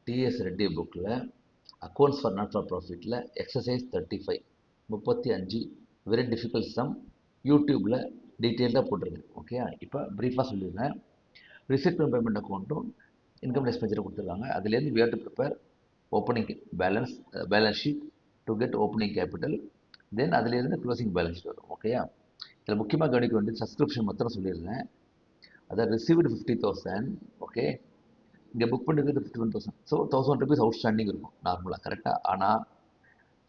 DS Reddy புக்கில் accounts for not for ப்ராஃபிட்டில் exercise 35 35 very difficult sum யூடியூப்பில் டீட்டெயில்டாக போட்டிருக்கேன். ஓகே, இப்போ ப்ரீஃபாக சொல்லிடுறேன். ரிசிப்ட் அண்ட் பேமெண்ட் அக்கௌண்ட்டும் இன்கம் எக்ஸ்பென்சர் கொடுத்துருக்காங்க. அதுலேருந்து we have to prepare opening balance sheet to get opening capital. Then அதுலேருந்து க்ளோசிங் பேலன்ஸ் ஷீட் வரும். ஓகேயா, இதில் முக்கியமாக கவனிக்க வேண்டியது சப்ஸ்கிரிப்ஷன் மொத்தம் சொல்லியிருந்தேன். அதாவது ரிசீவ்டு 50,000. ஓகே, இங்கே புக் பண்ணிருக்கிறது 51,000. ஸோ 1,000 rupees அவுட்ஸ்டாண்டிங் இருக்கும் நார்மலாக, கரெக்டாக. ஆனால்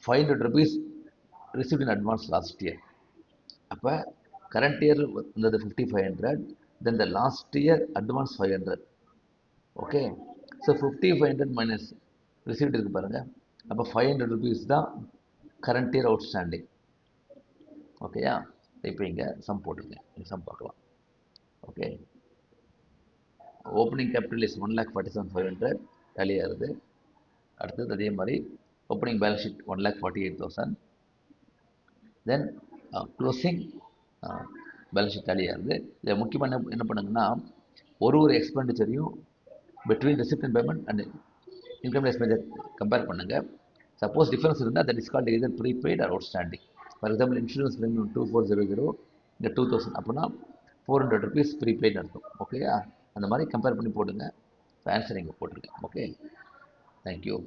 500 rupees received in advance last year. அப்போ கரண்ட் இயர் வந்தது 5,500, then the last year advance 500. Okay, so 5,500 minus received இருக்கு பாருங்கள். அப்போ 500 rupees தான் கரண்ட் இயர் அவுட்ஸ்டாண்டிங். ஓகேயா, இப்போ இங்கே சம் போட்டிருக்கேன், இங்கே சம் பார்க்கலாம். Okay, opening capital is 1,47,500 tally ஆகுது. அடுத்தது அதே மாதிரி opening balance sheet 1,48,000. Then closing balance sheet tally ஆகுது. இதில் முக்கியமாக என்ன பண்ணுங்கன்னா, ஒரு எக்ஸ்பெண்டிச்சரையும் between receipt and payment and income expenditure compare பண்ணுங்கள். சப்போஸ் டிஃபரன்ஸ் இருந்தால் that is called either prepaid or outstanding. For example, insurance premium 2,400, இங்கே 2,000, அப்படின்னா 400 rupees ப்ரீபெய்ட் அர்த்தம். ஓகேயா, அந்த மாதிரி கம்பேர் பண்ணி போடுங்க. ஆன்சர் இங்கே போட்டிருக்கேன். Okay, thank you.